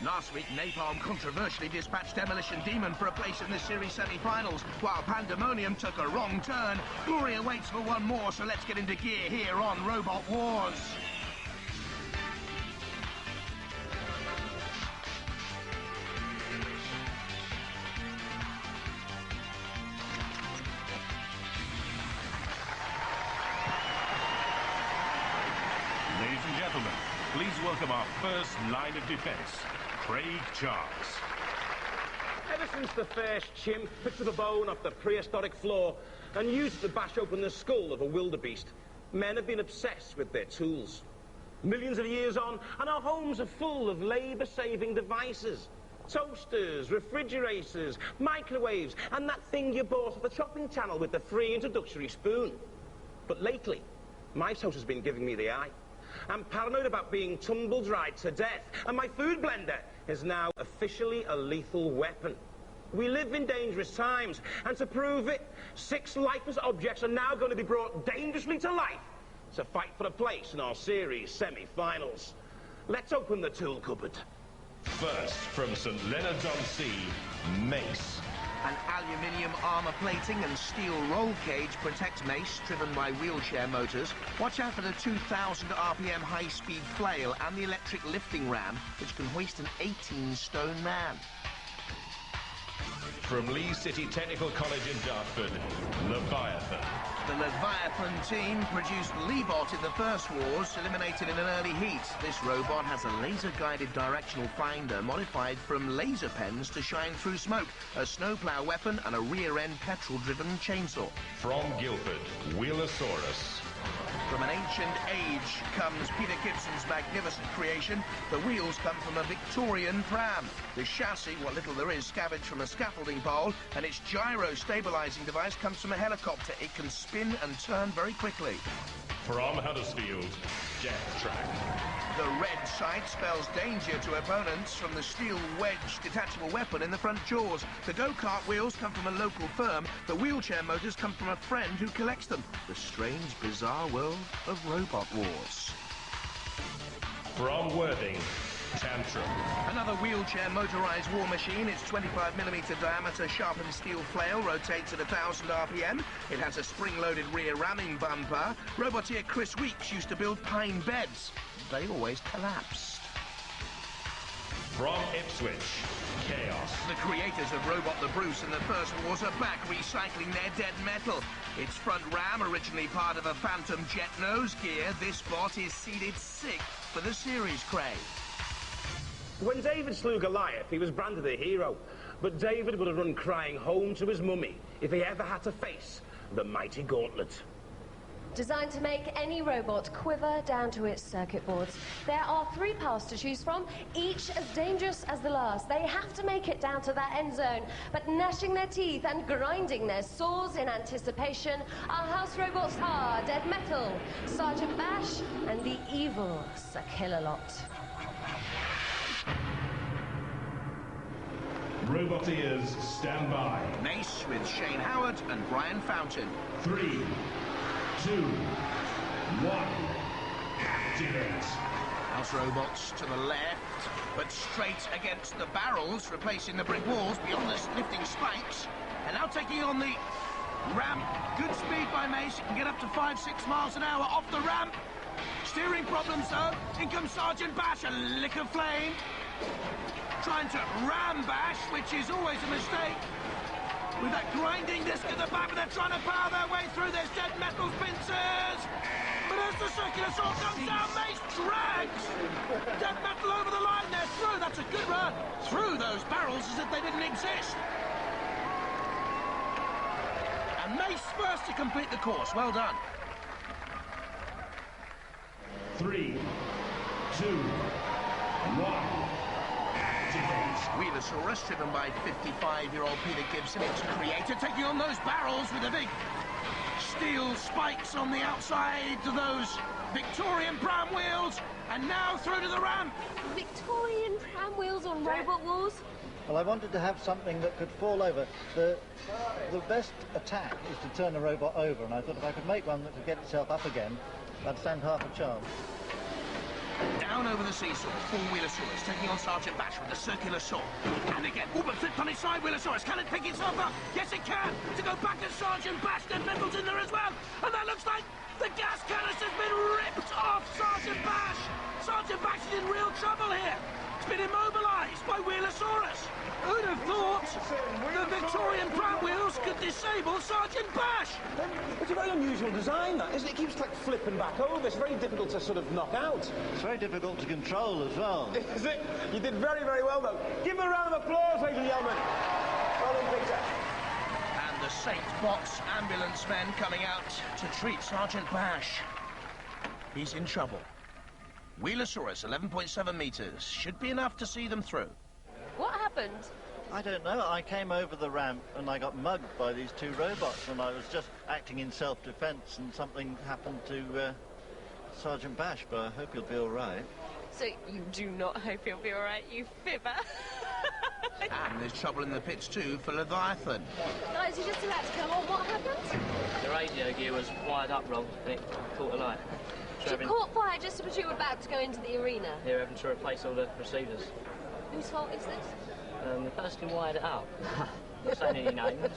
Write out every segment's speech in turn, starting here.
Last week, Napalm controversially dispatched Demolition Demon for a place in the series semi-finals, while Pandemonium took a wrong turn. Gloria waits for one more, so let's get into gear here on Robot Wars. Ladies and gentlemen, please welcome our first line of defense, Craig Charles. Ever since the first chimp picked up a bone off the prehistoric floor and used it to bash open the skull of a wildebeest, men have been obsessed with their tools. Millions of years on, and our homes are full of labour-saving devices. Toasters, refrigerators, microwaves, and that thing you bought at the shopping channel with the free introductory spoon. But lately, my toast has been giving me the eye. I'm paranoid about being tumble-dried to death, and my food blender is now officially a lethal weapon. We live in dangerous times, and to prove it, 6 lifeless objects are now going to be brought dangerously to life to fight for a place in our series semi-finals. Let's open the tool cupboard. First, from St. Leonard's-on-Sea, Mace. An aluminium armour plating and steel roll cage protects Mace, driven by wheelchair motors. Watch out for the 2,000 RPM high-speed flail and the electric lifting ram, which can hoist an 18-stone man. From Lee City Technical College in Dartford, Leviathan. The Leviathan team produced Leebot in the first wars, eliminated in an early heat. This robot has a laser-guided directional finder modified from laser pens to shine through smoke, a snowplow weapon and a rear-end petrol-driven chainsaw. From Guildford, Wheelosaurus. From an ancient age comes Peter Gibson's magnificent creation. The wheels come from a Victorian pram. The chassis, what little there is, scavenged from a scaffolding pole, and its gyro-stabilizing device comes from a helicopter. It can spin and turn very quickly. From Huddersfield, Death Track. The red sight spells danger to opponents from the steel wedge detachable weapon in the front jaws. The go-kart wheels come from a local firm. The wheelchair motors come from a friend who collects them. The strange, bizarre world of Robot Wars. From Worthing, Tantrum. Another wheelchair motorized war machine. Its 25mm diameter sharpened steel flail rotates at 1,000 RPM. It has a spring-loaded rear ramming bumper. Roboteer Chris Weeks used to build pine beds. They always collapsed. From Ipswich, Chaos. The creators of Robot the Bruce in the first wars are back recycling their dead metal. Its front ram, originally part of a Phantom jet nose gear, this bot is seeded 6th for the series, Craig. When David slew Goliath, he was branded a hero. But David would have run crying home to his mummy if he ever had to face the mighty gauntlet. Designed to make any robot quiver down to its circuit boards. There are 3 paths to choose from, each as dangerous as the last. They have to make it down to that end zone, but gnashing their teeth and grinding their saws in anticipation, our house robots are Dead Metal, Sergeant Bash, and the evil Sir Kill-A-Lot. Roboteers, stand by. Mace with Shane Howard and Brian Fountain. 3, 2, 1, activate. House robots to the left, but straight against the barrels, replacing the brick walls beyond the lifting spikes. And now taking on the ramp. Good speed by Mace. It can get up to 5-6 miles an hour off the ramp. Steering problems though. In comes Sergeant Bash, a lick of flame. Trying to ram Bash, which is always a mistake. With that grinding disc at the back, but they're trying to power their way through this Dead Metal pincers. But as the circular saw comes down, Mace drags Dead Metal over the line. They're through. That's a good run through those barrels as if they didn't exist. And Mace first to complete the course. Well done. 3, 2, 1. Wheelosaurus, driven by 55-year-old Peter Gibson, its creator, taking on those barrels with the big steel spikes on the outside of those Victorian pram wheels, and now through to the ramp. Victorian tram wheels on Robot Wars? Well, I wanted to have something that could fall over. The best attack is to turn a robot over, and I thought if I could make one that could get itself up again, I'd stand half a chance. Down over the seesaw, full Wheelosaurus taking on Sergeant Bash with the circular saw. And again, but flipped on its side, Wheelosaurus. Can it pick itself up? Yes, it can. To go back at Sergeant Bash, then Pendle's in there as well. And that looks like the gas canister's been ripped off Sergeant Bash. Sergeant Bash is in real trouble here. It's been immobilised by Wheelosaurus. Who'd have thought the Victorian pram wheels could disable Sergeant Bash? It's a very unusual design, that, isn't it? It keeps, like, flipping back over. It's very difficult to sort of knock out. It's very difficult to control as well. Is it? You did very, very well, though. Give him a round of applause, ladies and gentlemen. Well done, Peter. And the St. Box ambulance men coming out to treat Sergeant Bash. He's in trouble. Wheelosaurus, 11.7 metres. Should be enough to see them through. What happened? I don't know. I came over the ramp and I got mugged by these two robots, and I was just acting in self-defence, and something happened to Sergeant Bash, but I hope he'll be all right. So you do not hope he'll be all right, you fibber. And there's trouble in the pits too for Leviathan. Guys, you just about to come on. What happened? The radio gear was wired up wrong and it caught alight. You caught fire just as you were about to go into the arena. Here having to replace all the receivers. Whose fault is this? The person who wired it up. Not saying any names.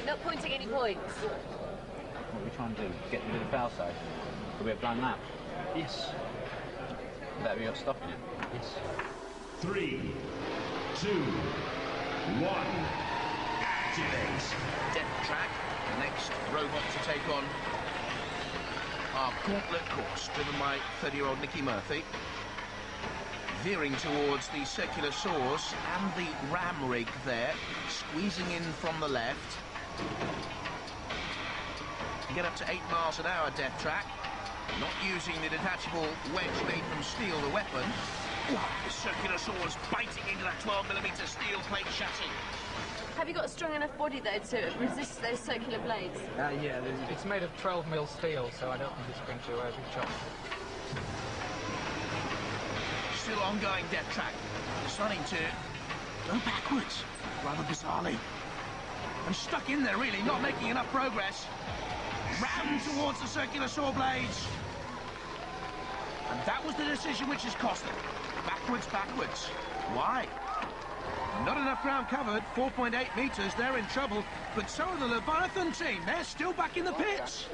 Not pointing any points. What are we trying to do? Get rid of the fail safe? Could we have blown that? Yes. Better be stopping it. Yes. 3, 2, 1. Activate. Death Track, the next robot to take on our gauntlet course, driven by 30-year-old Nicky Murphy. Veering towards the circular saws and the ram rig there, squeezing in from the left. Get up to 8 miles an hour, Death Track. Not using the detachable wedge made from steel, the weapon. The circular saws biting into that 12mm steel plate chassis. Have you got a strong enough body, though, to resist those circular blades? Yeah, it's made of 12mm steel, so I don't think it's going to be chopped. Still ongoing, Death Track. Starting to go backwards, rather bizarrely. I'm stuck in there, really, not making enough progress. Ram towards the circular saw blades. And that was the decision which has cost them. Backwards, backwards. Why? Not enough ground covered, 4.8 metres, they're in trouble. But so are the Leviathan team, they're still back in the pits.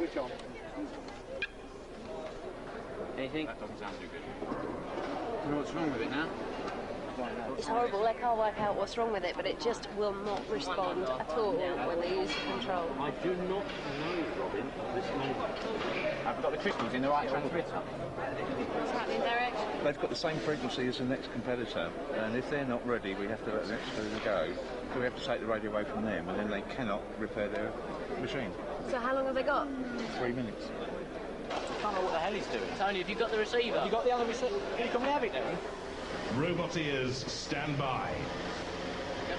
Anything? That doesn't sound too good. Do you know what's wrong with it now? It's horrible. They can't work out what's wrong with it, but it just will not respond at all when they use the control. I do not know, Robin, this moment. Have we got the crystals in the right transmitter? What's happening, Derek? They've got the same frequency as the next competitor, and if they're not ready, we have to let the next competitor go. So we have to take the radio away from them, and then they cannot repair their machine. So how long have they got? 3 minutes. I don't know what the hell he's doing. Tony, have you got the receiver? Have you got the other receiver? Can you come and have it then? Roboteers, stand by.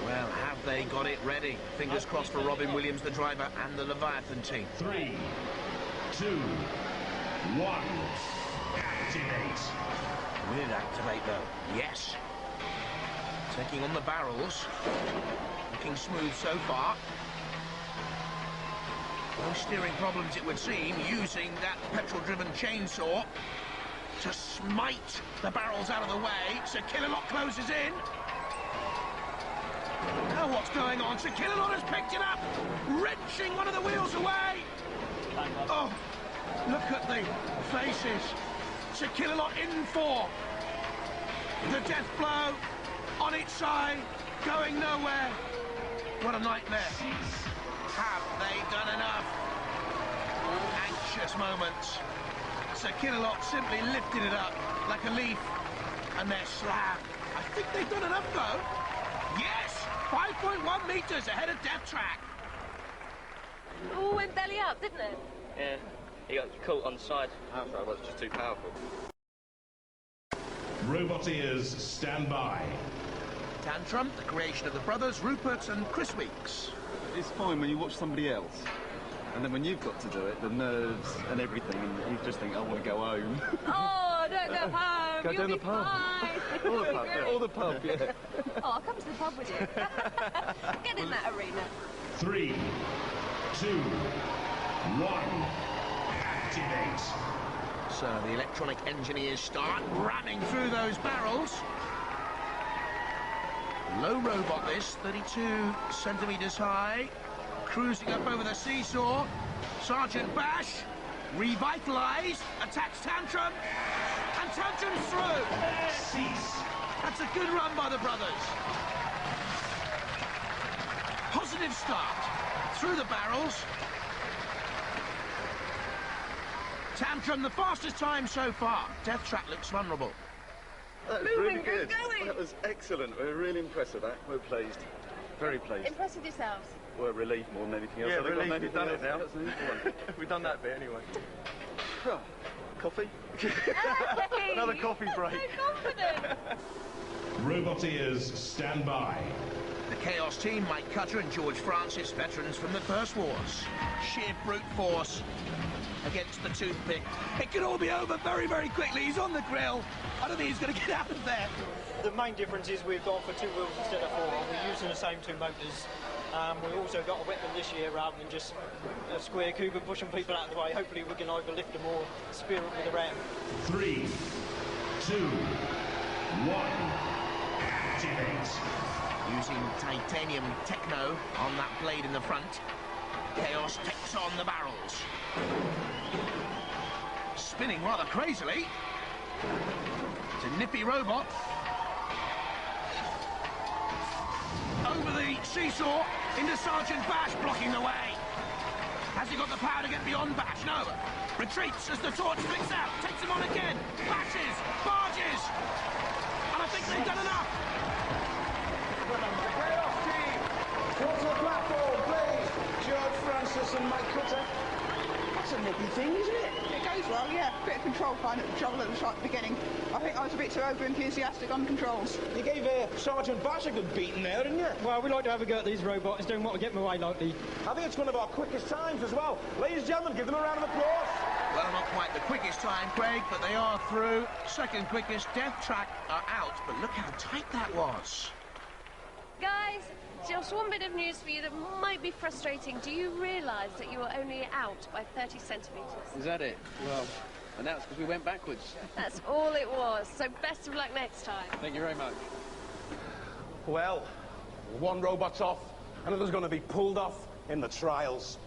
Well, have they got it ready? Fingers crossed for Robin Williams, the driver, and the Leviathan team. 3, 2, 1. Activate. Will it activate, though? Yes. Taking on the barrels. Looking smooth so far. No steering problems, it would seem, using that petrol-driven chainsaw to smite the barrels out of the way. Sir Killalot closes in. Now what's going on? Sir Killalot has picked it up, wrenching one of the wheels away. Oh, look at the faces. Sir Killalot in for the death blow on its side, going nowhere. What a nightmare. Have they done enough? Anxious moments. Sir Killalot simply lifted it up like a leaf, and they're slammed. I think they've done enough, though. Yes! 5.1 metres ahead of Death Track. All went belly up, didn't it? Yeah, he got caught on the side. That's right, well, it's just too powerful. Roboteers, stand by. Tantrum, the creation of the brothers Rupert and Chris Weeks. It's fine when you watch somebody else, and then when you've got to do it, the nerves and everything, and you just think, I want to go home. Oh, don't go home. Go You'll down be the pub. fine. Or the pub, yeah. Or the pub, yeah. Oh, I'll come to the pub with you. Get in that arena. 3, 2, 1. Activate. So the electronic engineers start ramming through those barrels. Low robot this, 32 centimetres high. Cruising up over the seesaw. Sergeant Bash, revitalised, attacks Tantrum, and Tantrum's through. Cease. That's a good run by the brothers. Positive start through the barrels. Tantrum, the fastest time so far. Death Trap looks vulnerable. That was really good. That was excellent. We're really impressed with that. We're pleased. Very pleased. Impressed with yourselves? We're relieved more than anything else. Yeah, Have we got relieved. We've done anything it now. else? That's an equal one. We've done that bit anyway. Oh, coffee? Hey, Another coffee break. So confident. Roboteers, stand by. The Chaos team, Mike Cutter and George Francis, veterans from the First Wars. Sheer brute force against the toothpick. It could all be over very, very quickly. He's on the grill. I don't think he's going to get out of there. The main difference is we've gone for 2 wheels instead of 4. We're using the same 2 motors. We've also got a weapon this year rather than just a square cube and pushing people out of the way. Hopefully we can either lift them or spear them with a ram. 3, 2, 1. Activate. Using titanium techno on that blade in the front. Chaos takes on the barrels. Spinning rather crazily. It's a nippy robot. Over the seesaw into Sergeant Bash, blocking the way. Has he got the power to get beyond Bash? No. Retreats as the torch flicks out. Takes him on again. Bashes. Barges. And I think they've done enough. Chaos team! Towards the platform, please! George Francis and Mike Cutter. That's a nippy thing, isn't it? It goes well, yeah. Bit of control fine at the trouble at the beginning. I think I was a bit too over-enthusiastic on controls. You gave Sergeant Bash a good beating there, didn't you? Well, we like to have a go at these robots, doing what we get in the way likely. I think it's one of our quickest times as well. Ladies and gentlemen, give them a round of applause. Well, not quite the quickest time, Craig, but they are through. Second quickest. Death Track are out, but look how tight that was. Guys, just one bit of news for you that might be frustrating. Do you realise that you were only out by 30 centimetres? Is that it? Well, and that's because we went backwards. That's all it was. So best of luck next time. Thank you very much. Well, one robot's off, another's going to be pulled off in the trials.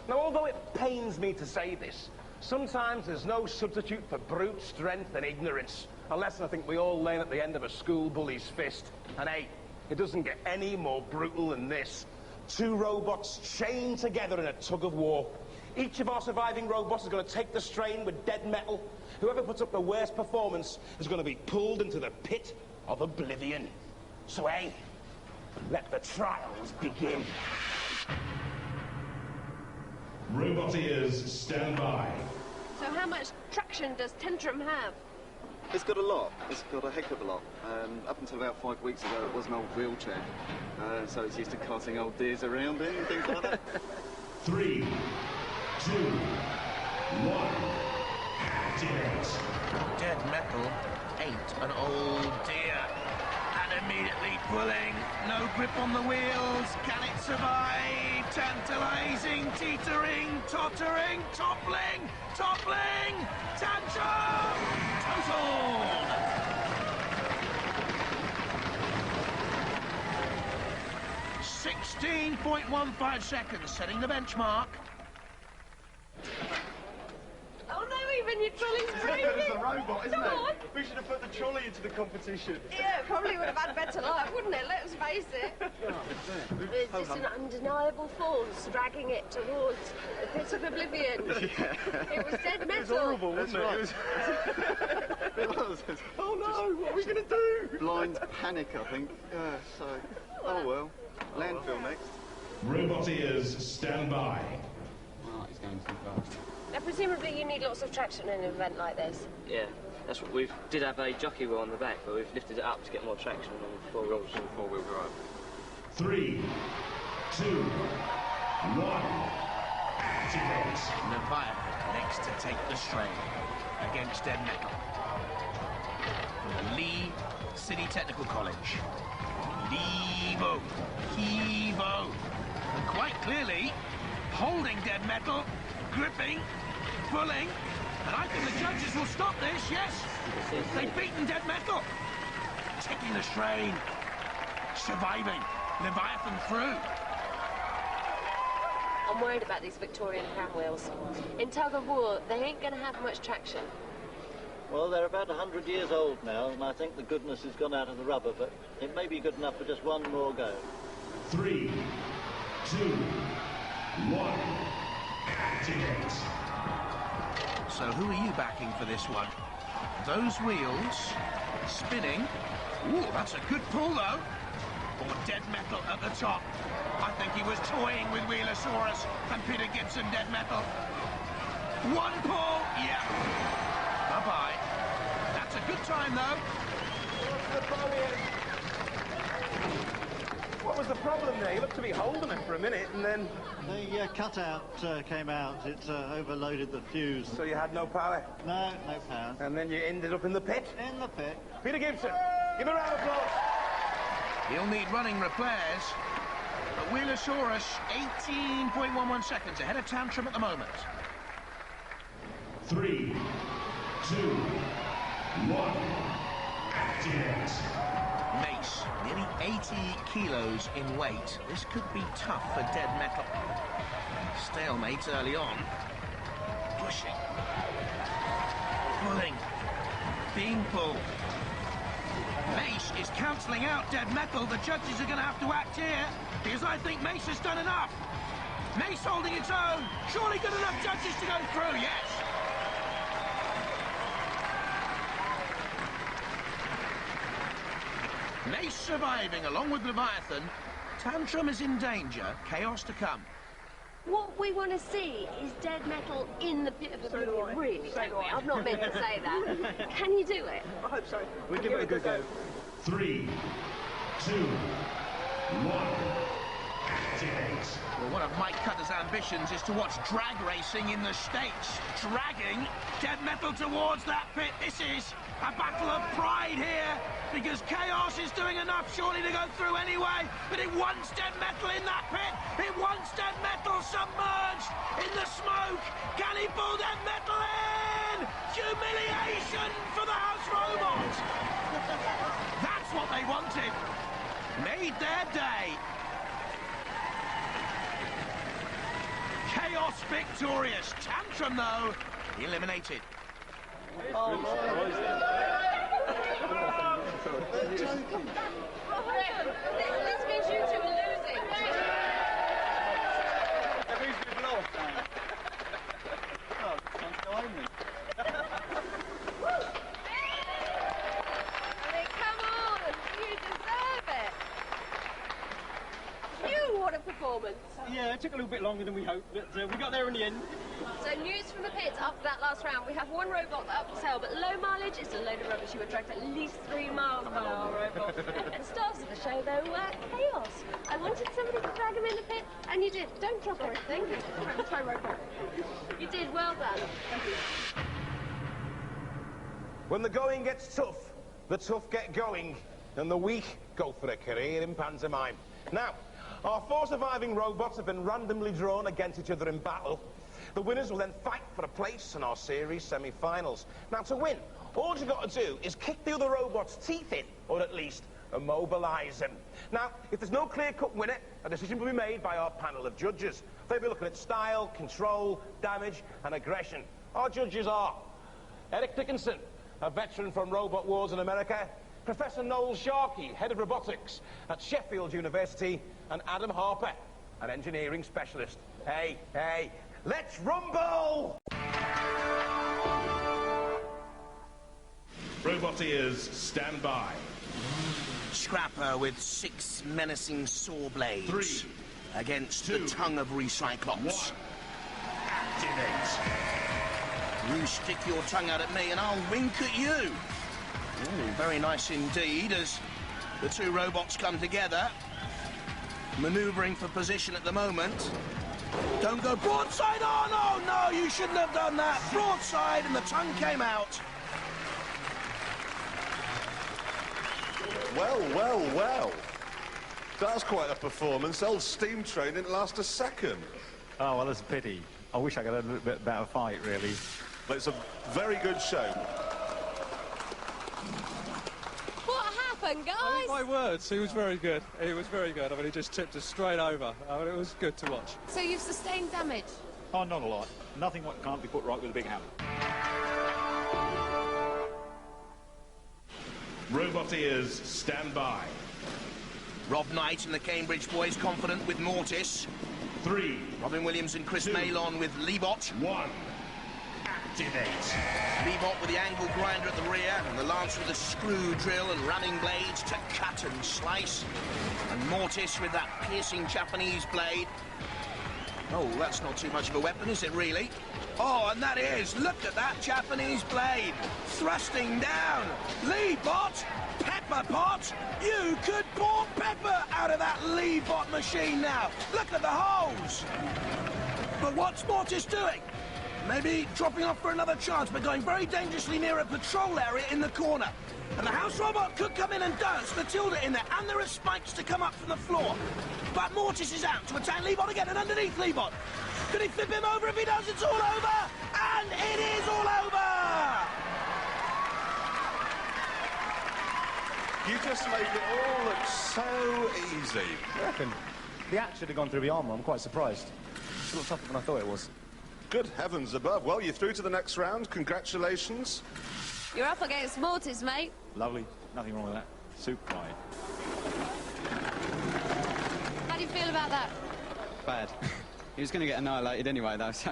Now, although it pains me to say this, sometimes there's no substitute for brute strength and ignorance. A lesson I think we all learn at the end of a school bully's fist. And hey, it doesn't get any more brutal than this. 2 robots chained together in a tug of war. Each of our surviving robots is going to take the strain with dead metal. Whoever puts up the worst performance is going to be pulled into the pit of oblivion. So, hey, let the trials begin. Roboteers, stand by. So how much traction does Tantrum have? It's got a lot. It's got a heck of a lot. Up until about 5 weeks ago, it was an old wheelchair. So it's used to carting old deers around in and things like that. 3, 2, 1. Activate. Dead metal ate an old deer. And immediately pulling. No grip on the wheels. Can it survive? Tantalizing, teetering, tottering, toppling, toppling. Tantrum! Total! 16.15 seconds, setting the benchmark. Oh no, even your trolley's breaking. It's a robot, isn't Come it? on. We should have put the trolley into the competition. Yeah, it probably would have had better luck, wouldn't it? Let's face it. It's just an undeniable force dragging it towards the pit of oblivion. Yeah. It was dead metal. It was horrible, wasn't it? It was. Oh no, what are we going to do? Blind panic, I think. So, oh well. Landfill next. Roboteers, stand by. Oh, he's going too fast. Now, presumably you need lots of traction in an event like this. Yeah, that's what we did have a jockey wheel on the back, but we've lifted it up to get more traction on 4 wheels. 4-wheel drive. 3, 2, 1. Activate. Leviathan next to take the strain against Dead Metal. From the Lee City Technical College. Levo. Hevo. And quite clearly, holding Dead Metal, gripping, pulling, and I think the judges judges will stop this, yes. They've beaten Dead Metal. Taking the strain. Surviving. Leviathan through. I'm worried about these Victorian cam wheels. In tug of war, they ain't going to have much traction. Well, they're about 100 years old now, and I think the goodness has gone out of the rubber, but it may be good enough for just one more go. 3, 2, 1, activate. So who are you backing for this one? Those wheels spinning. Ooh, that's a good pull, though. Or Dead Metal at the top. I think he was toying with Wheelosaurus and Peter Gibson Dead Metal. One pull, yeah. Bye-bye. That's a good time, though. What was the problem there? You looked to be holding him for a minute, and then... The cutout came out. It overloaded the fuse. So you had no power? No, no power. And then you ended up in the pit? In the pit. Peter Gibson, give a round of applause. He'll need running repairs. But Wheelosaurus, 18.11 seconds ahead of Tantrum at the moment. 3, 2, 1, activate. Mace, nearly 80 kilos in weight. This could be tough for Dead Metal. Stalemate early on. Pushing. Pulling. Being pulled. Mace is cancelling out Dead Metal. The judges are going to have to act here, because I think Mace has done enough. Mace holding its own. Surely good enough judges to go through, yes. Mace surviving along with Leviathan. Tantrum is in danger. Chaos to come. What we want to see is Dead Metal in the pit of oblivion, really, don't we? I've not meant to say that. Can you do it? I hope so. We'll give it a good go. 3, 2, 1, activate. Well, one of Mike Cutter's ambitions is to watch drag racing in the States. Dragging Dead Metal towards that pit. This is a battle of pride here, because Chaos is doing enough surely to go through anyway, but it wants Dead Metal in that pit. It wants Dead Metal submerged in the smoke. Can he pull Dead Metal in? Humiliation for the House Robot. That's what they wanted. Made their day. Chaos victorious. Tantrum, though, eliminated. Oh, this means you two are losing. Who's been lost? Oh, can't go home then. I mean, come on, you deserve it. Phew, what a performance. Yeah, it took a little bit longer than we hoped, but we got there in the end. So news from the pits after that last round. We have one robot up for sale, but low mileage is a load of rubbish. You attract at least 3 miles per hour robot. The stars of the show, though, were Chaos. I wanted somebody to drag him in the pit, and you did. Don't drop everything. Try robot. You did. Well done. Thank you. When the going gets tough, the tough get going, and the weak go for a career in pantomime. Now, our 4 surviving robots have been randomly drawn against each other in battle. The winners will then fight for a place in our series semi-finals. Now, to win, all you've got to do is kick the other robot's teeth in, or at least immobilise him. Now, if there's no clear-cut winner, a decision will be made by our panel of judges. They'll be looking at style, control, damage, and aggression. Our judges are Eric Dickinson, a veteran from Robot Wars in America, Professor Noel Sharkey, head of robotics at Sheffield University, and Adam Harper, an engineering specialist. Hey, let's rumble! Roboteers, stand by. Scrapper with 6 menacing saw blades 3, against 2, the tongue of Recyclops. 1, activate. You stick your tongue out at me and I'll wink at you. Ooh, very nice indeed as the 2 robots come together. Manoeuvring for position at the moment. Don't go broadside. Oh, no, you shouldn't have done that. Broadside, and the tongue came out. Well. That's quite a performance. Old steam train didn't last a second. Oh, well, that's a pity. I wish I got a little bit better fight, really. But it's a very good show. What happened, guys? I mean, my words, he was very good. He was very good. I mean, he just tipped us straight over. I mean, it was good to watch. So you've sustained damage? Oh, not a lot. Nothing what can't be put right with a big hammer. Robot ears, stand by. Rob Knight and the Cambridge boys confident with Mortis. 3. Robin Williams and Chris Malon with Leebot. 1. Activate. Leebot with the angle grinder at the rear, and the Lance with the screw drill and ramming blades to cut and slice. And Mortis with that piercing Japanese blade. Oh, that's not too much of a weapon, is it really? Oh, and that is, look at that Japanese blade, thrusting down. Leebot, pepper pot, you could pour pepper out of that Leebot machine now. Look at the holes. But what's Mortis doing? Maybe dropping off for another chance, but going very dangerously near a patrol area in the corner. And the house robot could come in and does. Matilda in there, and there are spikes to come up from the floor. But Mortis is out to attack Leebot again, and underneath Leebot. Could he flip him over? If he does, it's all over! And it is all over! You just make it all look so easy. I reckon the axe should have gone through the armour. I'm quite surprised. It's a lot tougher than I thought it was. Good heavens above. Well, you're through to the next round. Congratulations. You're up against Mortis, mate. Lovely. Nothing wrong with that. Super fine. How do you feel about that? Bad. He was going to get annihilated anyway, though, so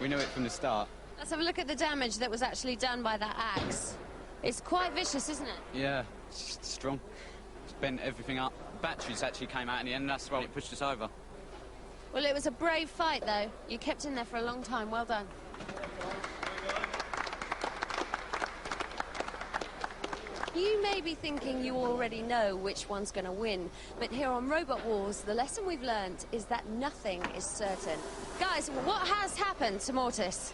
we knew it from the start. Let's have a look at the damage that was actually done by that axe. It's quite vicious, isn't it? Yeah, it's strong. It's bent everything up. Batteries actually came out in the end, and that's why it pushed us over. Well, it was a brave fight, though. You kept in there for a long time. Well done. You may be thinking you already know which one's going to win, but here on Robot Wars, the lesson we've learned is that nothing is certain. Guys, what has happened to Mortis?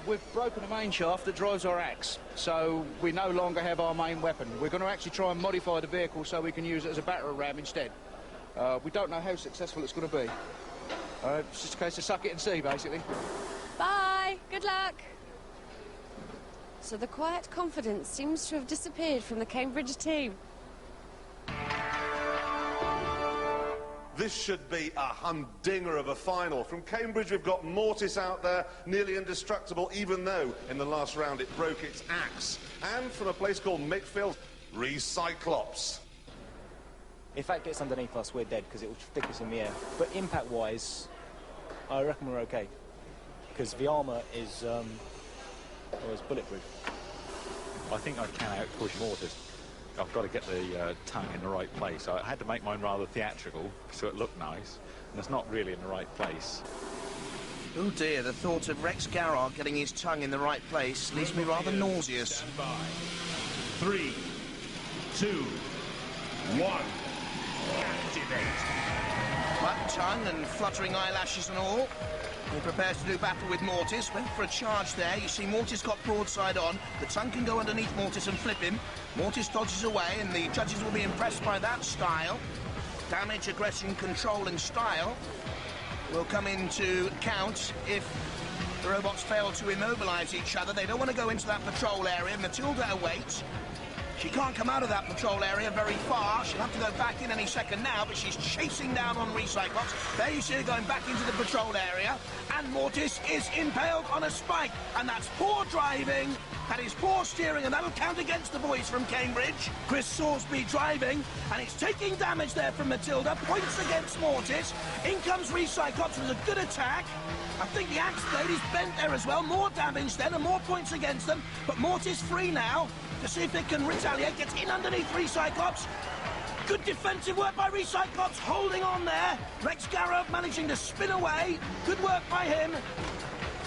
We've broken the main shaft that drives our axe, so we no longer have our main weapon. We're going to actually try and modify the vehicle so we can use it as a battering ram instead. We don't know how successful it's going to be. It's just a case of suck it and see, basically. Bye. Good luck. So the quiet confidence seems to have disappeared from the Cambridge team. This should be a humdinger of a final. From Cambridge, we've got Mortis out there, nearly indestructible, even though in the last round it broke its axe. And from a place called Mitfield, Recyclops. If that gets underneath us, we're dead, because it will stick us in the air. But impact-wise, I reckon we're okay. Because the armour is bulletproof. I think I can out-push Mortis. I've got to get the tongue in the right place. I had to make mine rather theatrical, so it looked nice, and it's not really in the right place. Oh dear, the thought of Rex Garrard getting his tongue in the right place leaves me rather nauseous. 3, 2, 1. Activate. But tongue and fluttering eyelashes and all. He prepares to do battle with Mortis. Went for a charge there. You see Mortis got broadside on. The tongue can go underneath Mortis and flip him. Mortis dodges away, and the judges will be impressed by that style. Damage, aggression, control and style will come into count if the robots fail to immobilise each other. They don't want to go into that patrol area. Matilda awaits. She can't come out of that patrol area very far. She'll have to go back in any second now, but she's chasing down on Recyclops. There you see her going back into the patrol area, and Mortis is impaled on a spike. And that's poor driving, that is poor steering, and that'll count against the boys from Cambridge. Chris Salisbury driving, and it's taking damage there from Matilda. Points against Mortis. In comes Recyclops with a good attack. I think the axe blade is bent there as well. More damage then, and more points against them. But Mortis free now to see if it can retaliate. Gets in underneath Recyclops. Good defensive work by Recyclops, holding on there. Rex Garrard managing to spin away. Good work by him.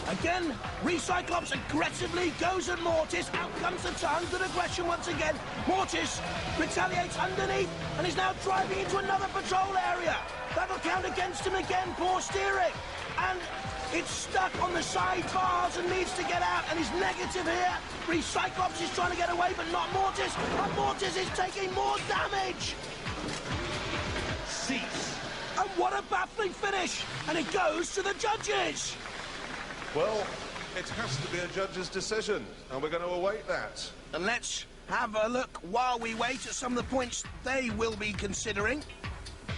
Again, Recyclops aggressively goes at Mortis. Out comes the tongue. Good aggression once again. Mortis retaliates underneath and is now driving into another patrol area. That'll count against him again. Poor steering. And it's stuck on the side bars and needs to get out, and is negative here. Recyclops is trying to get away, but not Mortis. And Mortis is taking more damage. Cease. And what a baffling finish. And it goes to the judges. Well, it has to be a judge's decision, and we're going to await that. And let's have a look while we wait at some of the points they will be considering.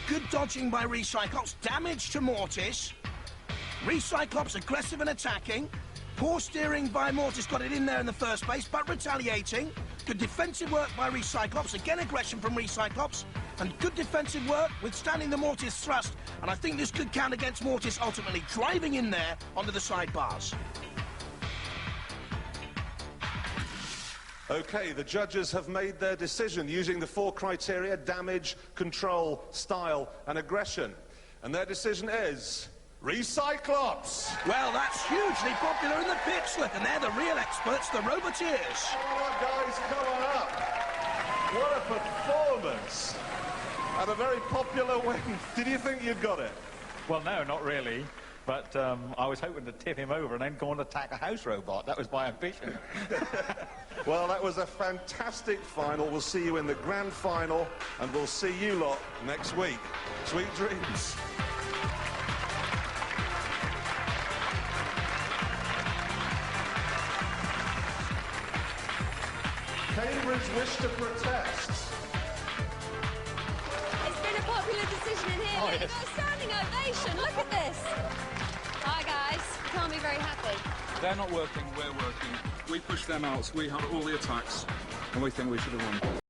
Good dodging by Recyclops, damage to Mortis. Recyclops aggressive and attacking. Poor steering by Mortis, got it in there in the first place, but retaliating. Good defensive work by Recyclops, again aggression from Recyclops. And good defensive work, withstanding the Mortis thrust. And I think this could count against Mortis ultimately driving in there onto the sidebars. OK, the judges have made their decision using the 4 criteria: damage, control, style and aggression. And their decision is Recyclops! Well, that's hugely popular in the pits, look, and they're the real experts, the Roboteers. Come on, guys, come on up. What a performance. And a very popular win. Did you think you'd got it? Well, no, not really. But I was hoping to tip him over and then go and attack a house robot. That was my ambition. Well, that was a fantastic final. We'll see you in the grand final, and we'll see you lot next week. Sweet dreams. Cambridge wish to protest. It's been a popular decision in here. Oh, You've yes. got a standing ovation. Look at this. Hi, guys. You can't be very happy. They're not working, we're working. We pushed them out, we had all the attacks, and we think we should have won.